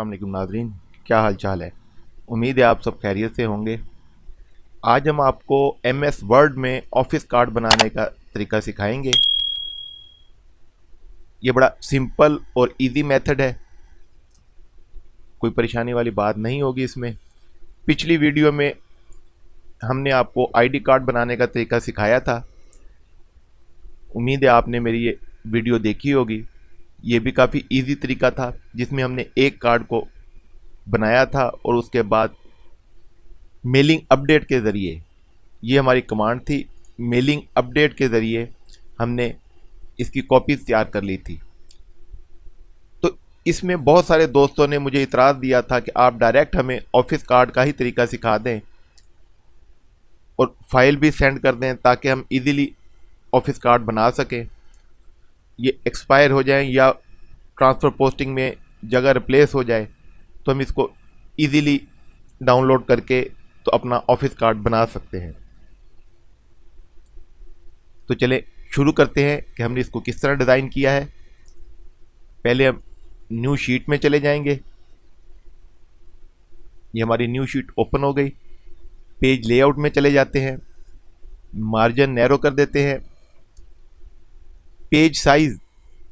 वालेकुम नाज़रीन, क्या हाल चाल है। उम्मीद है आप सब खैरियत से होंगे। आज हम आपको MS वर्ड में ऑफिस कार्ड बनाने का तरीका सिखाएंगे। ये बड़ा सिंपल और इजी मेथड है, कोई परेशानी वाली बात नहीं होगी इसमें। पिछली वीडियो में हमने आपको ID कार्ड बनाने का तरीका सिखाया था। उम्मीद है आपने मेरी ये वीडियो देखी होगी। ये भी काफ़ी इजी तरीका था, जिसमें हमने एक कार्ड को बनाया था और उसके बाद मेलिंग अपडेट के ज़रिए, ये हमारी कमांड थी, मेलिंग अपडेट के ज़रिए हमने इसकी कॉपीज़ तैयार कर ली थी। तो इसमें बहुत सारे दोस्तों ने मुझे इतराज़ दिया था कि आप डायरेक्ट हमें ऑफिस कार्ड का ही तरीका सिखा दें और फाइल भी सेंड कर दें ताकि हम इजीली ऑफिस कार्ड बना सकें। ये एक्सपायर हो जाए या ट्रांसफ़र पोस्टिंग में जगह रिप्लेस हो जाए तो हम इसको इजीली डाउनलोड करके तो अपना ऑफिस कार्ड बना सकते हैं। तो चले शुरू करते हैं कि हमने इसको किस तरह डिज़ाइन किया है। पहले हम न्यू शीट में चले जाएंगे। ये हमारी न्यू शीट ओपन हो गई। पेज लेआउट में चले जाते हैं, मार्जिन नैरो कर देते हैं। पेज साइज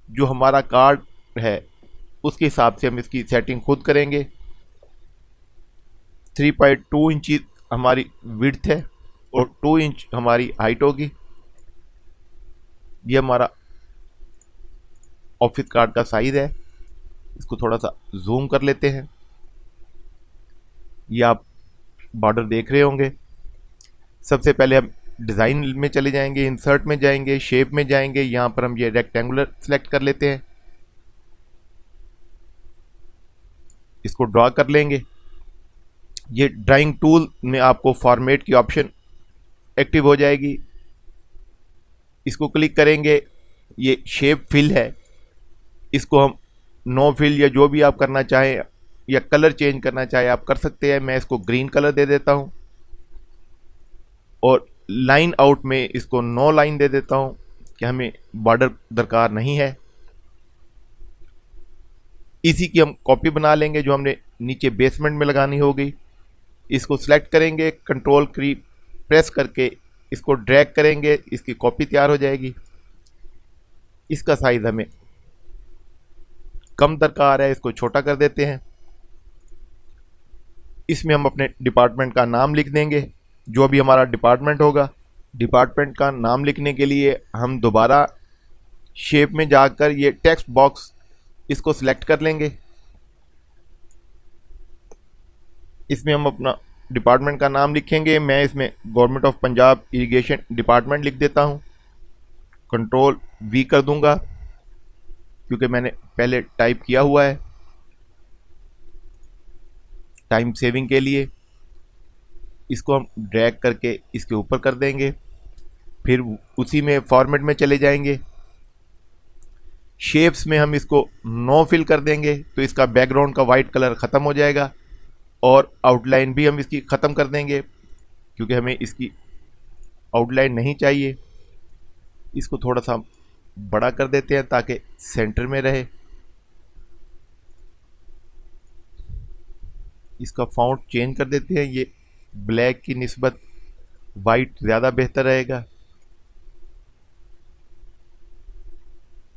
जो हमारा कार्ड है उसके हिसाब से हम इसकी सेटिंग खुद करेंगे। 3.2 इंच हमारी विड्थ है और 2 इंच हमारी हाइट होगी। ये हमारा ऑफिस कार्ड का साइज है। इसको थोड़ा सा जूम कर लेते हैं। ये आप बॉर्डर देख रहे होंगे। सबसे पहले हम डिज़ाइन में चले जाएंगे, इंसर्ट में जाएंगे, शेप में जाएंगे। यहाँ पर हम ये रेक्टेंगुलर सेलेक्ट कर लेते हैं, इसको ड्रॉ कर लेंगे। ये ड्राइंग टूल में आपको फॉर्मेट की ऑप्शन एक्टिव हो जाएगी, इसको क्लिक करेंगे। ये शेप फिल है, इसको हम नो फिल या जो भी आप करना चाहें या कलर चेंज करना चाहें आप कर सकते हैं। मैं इसको ग्रीन कलर दे देता हूं और लाइन आउट में इसको नो लाइन दे देता हूं कि हमें बॉर्डर दरकार नहीं है। इसी की हम कॉपी बना लेंगे जो हमने नीचे बेसमेंट में लगानी होगी। इसको सिलेक्ट करेंगे, कंट्रोल की प्रेस करके इसको ड्रैग करेंगे, इसकी कॉपी तैयार हो जाएगी। इसका साइज हमें कम दरकार है, इसको छोटा कर देते हैं। इसमें हम अपने डिपार्टमेंट का नाम लिख देंगे, जो भी हमारा डिपार्टमेंट होगा। डिपार्टमेंट का नाम लिखने के लिए हम दोबारा शेप में जाकर ये टेक्स्ट बॉक्स इसको सिलेक्ट कर लेंगे। इसमें हम अपना डिपार्टमेंट का नाम लिखेंगे। मैं इसमें government of Punjab irrigation department लिख देता हूँ। कंट्रोल V कर दूंगा क्योंकि मैंने पहले टाइप किया हुआ है टाइम सेविंग के लिए। इसको हम ड्रैग करके इसके ऊपर कर देंगे। फिर उसी में फॉर्मेट में चले जाएंगे। शेप्स में हम इसको नो फिल कर देंगे तो इसका बैकग्राउंड का वाइट कलर ख़त्म हो जाएगा और आउटलाइन भी हम इसकी ख़त्म कर देंगे क्योंकि हमें इसकी आउटलाइन नहीं चाहिए। इसको थोड़ा सा बड़ा कर देते हैं ताकि सेंटर में रहे। इसका फॉन्ट चेंज कर देते हैं, ये ब्लैक की निस्बत वाइट ज़्यादा बेहतर रहेगा।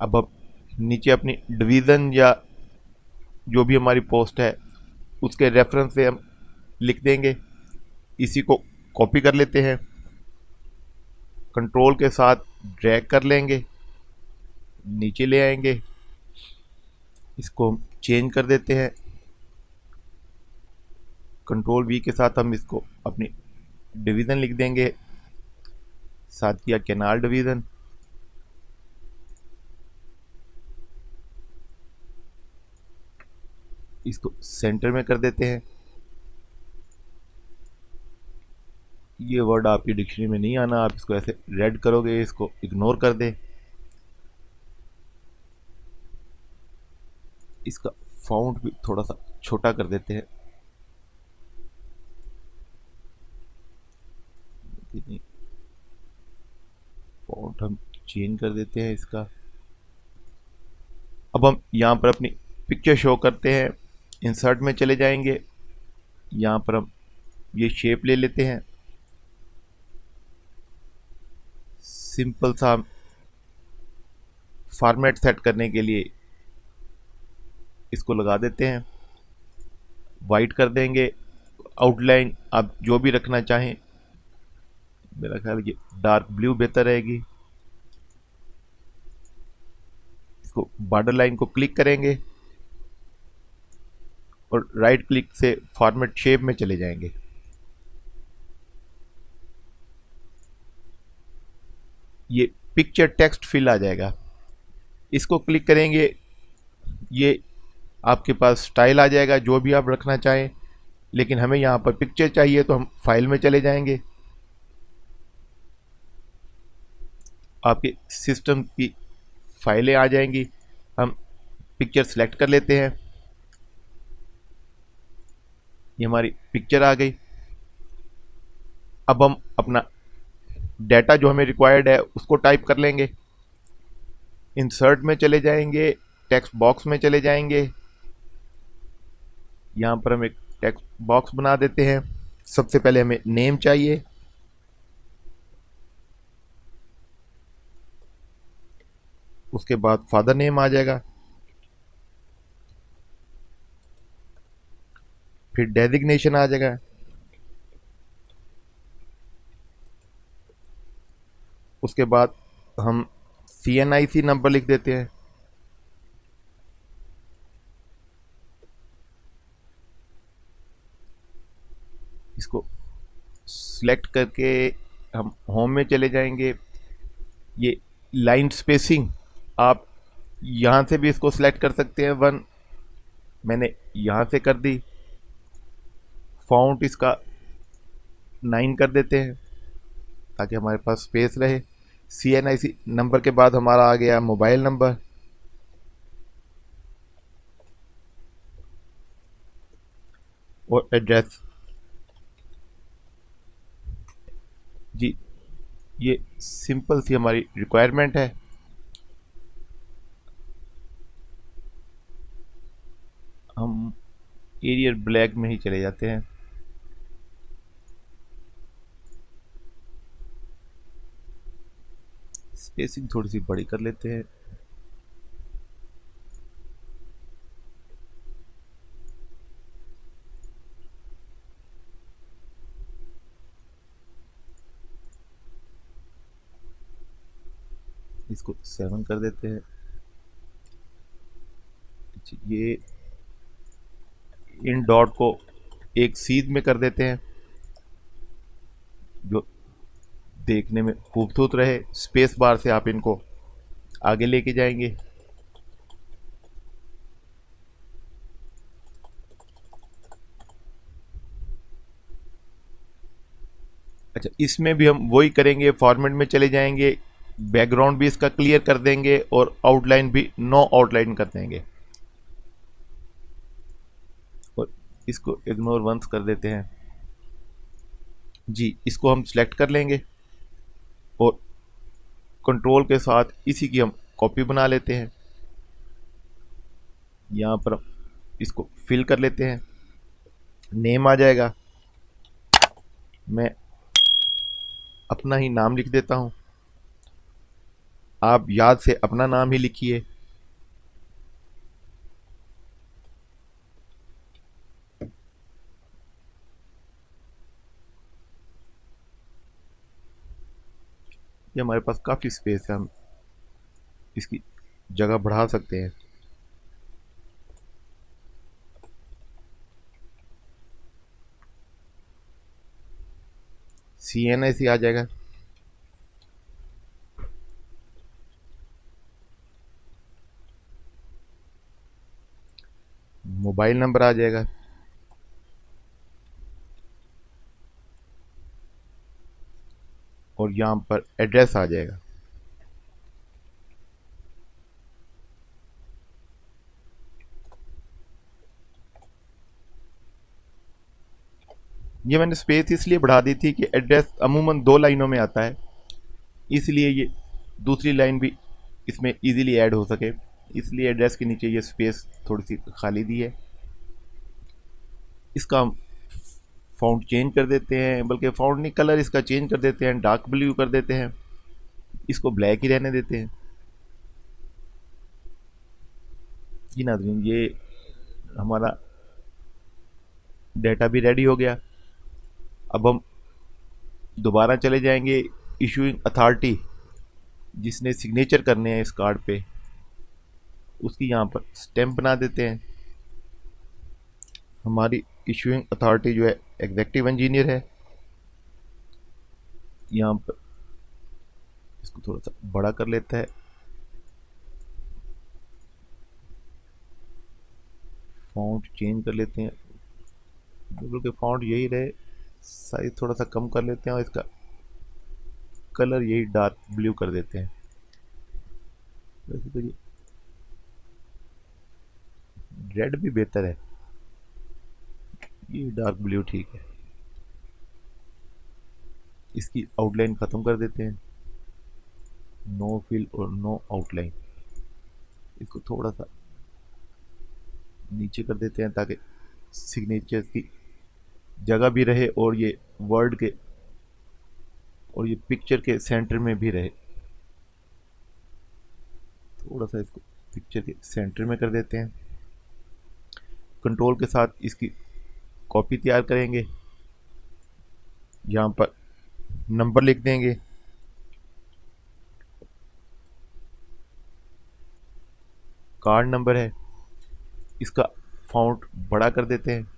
अब हम नीचे अपनी डिवीज़न या जो भी हमारी पोस्ट है उसके रेफरेंस से हम लिख देंगे। इसी को कॉपी कर लेते हैं, कंट्रोल के साथ ड्रैग कर लेंगे, नीचे ले आएंगे, इसको चेंज कर देते हैं। कंट्रोल V के साथ हम इसको अपनी डिवीज़न लिख देंगे, साथ किया कैनाल डिवीज़न। इसको सेंटर में कर देते हैं। ये वर्ड आपकी डिक्शनरी में नहीं आना, आप इसको ऐसे रेड करोगे, इसको इग्नोर कर दें। इसका फॉन्ट भी थोड़ा सा छोटा कर देते हैं। फॉन्ट हम चेंज कर देते हैं इसका। अब हम यहाँ पर अपनी पिक्चर शो करते हैं। इंसर्ट में चले जाएंगे, यहाँ पर हम ये शेप ले लेते हैं, सिंपल सा फॉर्मेट सेट करने के लिए इसको लगा देते हैं, वाइट कर देंगे। आउटलाइन आप जो भी रखना चाहें, मेरा ख्याल ये डार्क ब्लू बेहतर रहेगी। इसको बॉर्डर लाइन को क्लिक करेंगे और राइट क्लिक से फॉर्मेट शेप में चले जाएंगे। ये पिक्चर टेक्स्ट फिल आ जाएगा, इसको क्लिक करेंगे, ये आपके पास स्टाइल आ जाएगा जो भी आप रखना चाहें, लेकिन हमें यहाँ पर पिक्चर चाहिए तो हम फाइल में चले जाएंगे। आपके सिस्टम की फाइलें आ जाएंगी, हम पिक्चर सेलेक्ट कर लेते हैं, ये हमारी पिक्चर आ गई। अब हम अपना डाटा जो हमें रिक्वायर्ड है उसको टाइप कर लेंगे, इंसर्ट में चले जाएंगे, टेक्स्ट बॉक्स में चले जाएंगे, यहाँ पर हम एक टेक्स्ट बॉक्स बना देते हैं। सबसे पहले हमें नेम चाहिए, उसके बाद फादर नेम आ जाएगा, फिर डेजिग्नेशन आ जाएगा, उसके बाद हम CNIC नंबर लिख देते हैं, इसको सिलेक्ट करके हम होम में चले जाएंगे। ये लाइन स्पेसिंग आप यहाँ से भी इसको सिलेक्ट कर सकते हैं, 1 मैंने यहाँ से कर दी। फ़ॉन्ट इसका 9 कर देते हैं ताकि हमारे पास स्पेस रहे। CNIC नंबर के बाद हमारा आ गया मोबाइल नंबर, और एड्रेस। जी ये सिंपल सी हमारी रिक्वायरमेंट है। हम एरियल ब्लैक में ही चले जाते हैं, स्पेसिंग थोड़ी सी बड़ी कर लेते हैं। इसको 7 कर देते हैं। ये इन डॉट को एक सीध में कर देते हैं जो देखने में खूबसूरत रहे। स्पेस बार से आप इनको आगे लेके जाएंगे। अच्छा, इसमें भी हम वही करेंगे, फॉर्मेट में चले जाएंगे, बैकग्राउंड भी इसका क्लियर कर देंगे और आउटलाइन भी नो आउटलाइन कर देंगे, और इसको इग्नोर वंस कर देते हैं। जी इसको हम सिलेक्ट कर लेंगे और कंट्रोल के साथ इसी की हम कॉपी बना लेते हैं। यहाँ पर इसको फिल कर लेते हैं, नेम आ जाएगा, मैं अपना ही नाम लिख देता हूँ, आप याद से अपना नाम ही लिखिए। ये हमारे पास काफ़ी स्पेस है, हम इसकी जगह बढ़ा सकते हैं। CNIC आ जाएगा, मोबाइल नंबर आ जाएगा, और यहाँ पर एड्रेस आ जाएगा। ये मैंने स्पेस इसलिए बढ़ा दी थी कि एड्रेस अमूमन 2 लाइनों में आता है, इसलिए ये दूसरी लाइन भी इसमें इजीली ऐड हो सके, इसलिए एड्रेस के नीचे ये स्पेस थोड़ी सी खाली दी है। इसका फ़ॉन्ट चेंज कर देते हैं, बल्कि फ़ॉन्ट नहीं, कलर इसका चेंज कर देते हैं, डार्क ब्लू कर देते हैं, इसको ब्लैक ही रहने देते हैं। जी नाज़रीन, ये हमारा डेटा भी रेडी हो गया। अब हम दोबारा चले जाएंगे इशूइंग अथॉरिटी, जिसने सिग्नेचर करने हैं इस कार्ड पे, उसकी यहाँ पर स्टैम्प बना देते हैं। हमारी इशूइंग अथॉरिटी जो है एग्जीक्यूटिव इंजीनियर है। यहाँ पर इसको थोड़ा सा बड़ा कर लेता है, फ़ॉन्ट चेंज कर लेते हैं, गूगल के फ़ॉन्ट यही रहे, साइज थोड़ा सा कम कर लेते हैं और इसका कलर यही डार्क ब्लू कर देते हैं। वैसे तो ये रेड भी बेहतर है, ये डार्क ब्लू ठीक है। इसकी आउटलाइन ख़त्म कर देते हैं, नो फिल और नो आउटलाइन। इसको थोड़ा सा नीचे कर देते हैं ताकि सिग्नेचर की जगह भी रहे और ये वर्ड के और ये पिक्चर के सेंटर में भी रहे। थोड़ा सा इसको पिक्चर के सेंटर में कर देते हैं। कंट्रोल के साथ इसकी कॉपी तैयार करेंगे, यहाँ पर नंबर लिख देंगे, कार्ड नंबर है, इसका फ़ॉन्ट बड़ा कर देते हैं,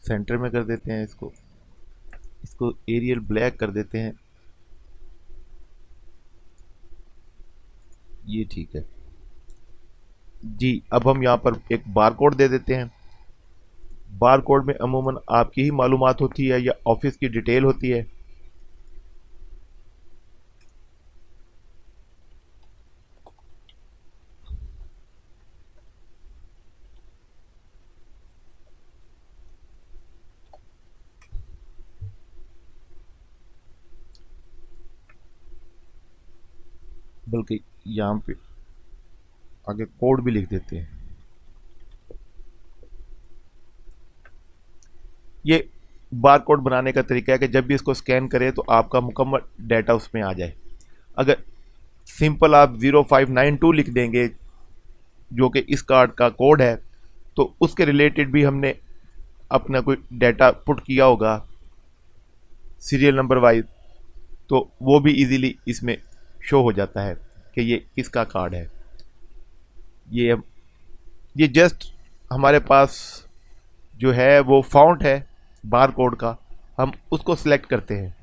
सेंटर में कर देते हैं, इसको एरियल ब्लैक कर देते हैं, ये ठीक है जी। अब हम यहाँ पर एक बार कोड दे देते हैं। बार कोड में अमूमन आपकी ही मालूमात होती है या ऑफिस की डिटेल होती है। बल्कि यहाँ पे आगे कोड भी लिख देते हैं। ये बार कोड बनाने का तरीका है कि जब भी इसको स्कैन करें तो आपका मुकम्मल डाटा उसमें आ जाए। अगर सिंपल आप 0592 लिख देंगे जो कि इस कार्ड का कोड है, तो उसके रिलेटेड भी हमने अपना कोई डाटा पुट किया होगा सीरियल नंबर वाइज, तो वो भी इजीली इसमें शो हो जाता है कि ये किसका कार्ड है। ये जस्ट हमारे पास जो है वो फ़ॉन्ट है बार कोड का, हम उसको सिलेक्ट करते हैं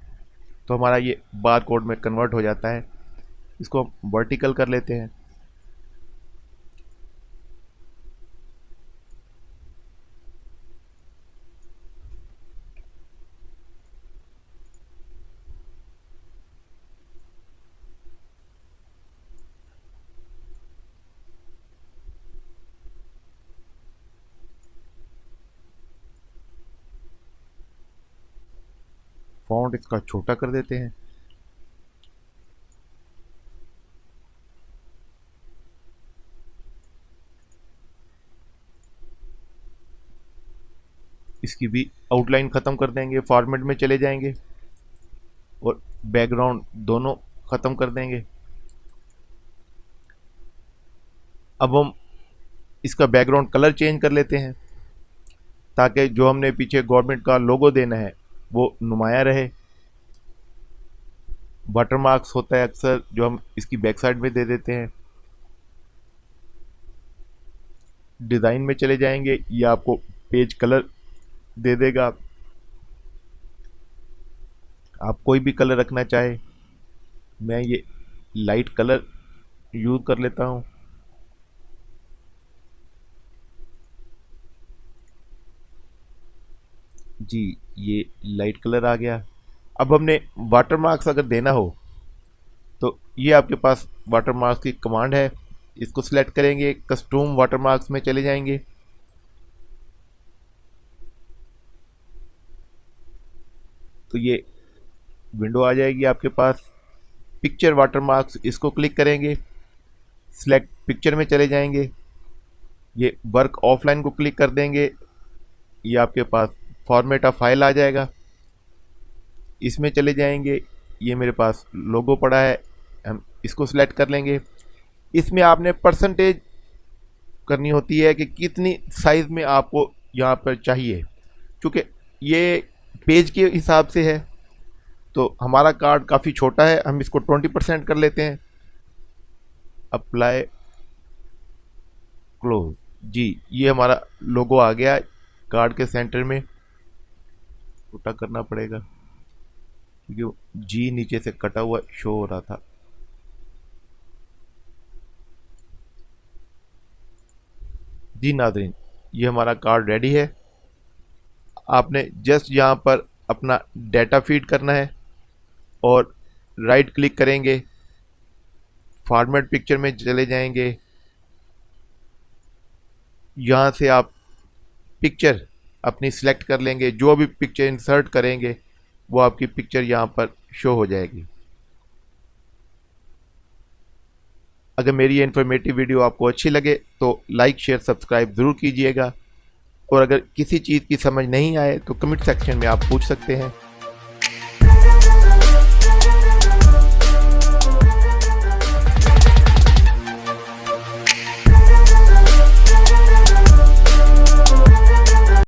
तो हमारा ये बार कोड में कन्वर्ट हो जाता है। इसको हम वर्टिकल कर लेते हैं। फ़ॉन्ट इसका छोटा कर देते हैं। इसकी भी आउटलाइन ख़त्म कर देंगे, फॉर्मेट में चले जाएंगे और बैकग्राउंड दोनों ख़त्म कर देंगे। अब हम इसका बैकग्राउंड कलर चेंज कर लेते हैं ताकि जो हमने पीछे गवर्नमेंट का लोगो देना है वो नुमाया रहे। वाटरमार्क्स होता है अक्सर जो हम इसकी बैक साइड में दे देते हैं। डिज़ाइन में चले जाएंगे, ये आपको पेज कलर दे देगा, आप कोई भी कलर रखना चाहे। मैं ये लाइट कलर यूज़ कर लेता हूँ। जी, ये लाइट कलर आ गया। अब हमने वाटरमार्क्स अगर देना हो तो ये आपके पास वाटरमार्क्स की कमांड है, इसको सिलेक्ट करेंगे, कस्टम वाटरमार्क्स में चले जाएंगे। तो ये विंडो आ जाएगी आपके पास। पिक्चर वाटरमार्क्स, इसको क्लिक करेंगे सिलेक्ट पिक्चर में चले जाएंगे, ये वर्क ऑफलाइन को क्लिक कर देंगे, ये आपके पास फॉर्मेट ऑफ फाइल आ जाएगा। इसमें चले जाएंगे, ये मेरे पास लोगो पड़ा है, हम इसको सिलेक्ट कर लेंगे। इसमें आपने परसेंटेज करनी होती है कि कितनी साइज़ में आपको यहाँ पर चाहिए, क्योंकि ये पेज के हिसाब से है। तो हमारा कार्ड काफ़ी छोटा है, हम इसको 20% कर लेते हैं। अप्लाई क्लोज, जी ये हमारा लोगो आ गया कार्ड के सेंटर में। छोटा करना पड़ेगा क्योंकि जी नीचे से कटा हुआ शो हो रहा था। जी नाज़रीन, ये हमारा कार्ड रेडी है। आपने जस्ट यहाँ पर अपना डाटा फीड करना है और राइट क्लिक करेंगे, फॉर्मेट पिक्चर में चले जाएंगे। यहाँ से आप पिक्चर अपनी सिलेक्ट कर लेंगे, जो भी पिक्चर इंसर्ट करेंगे वो आपकी पिक्चर यहाँ पर शो हो जाएगी। अगर मेरी ये इन्फॉर्मेटिव वीडियो आपको अच्छी लगे तो लाइक शेयर सब्सक्राइब ज़रूर कीजिएगा, और अगर किसी चीज़ की समझ नहीं आए तो कमेंट सेक्शन में आप पूछ सकते हैं।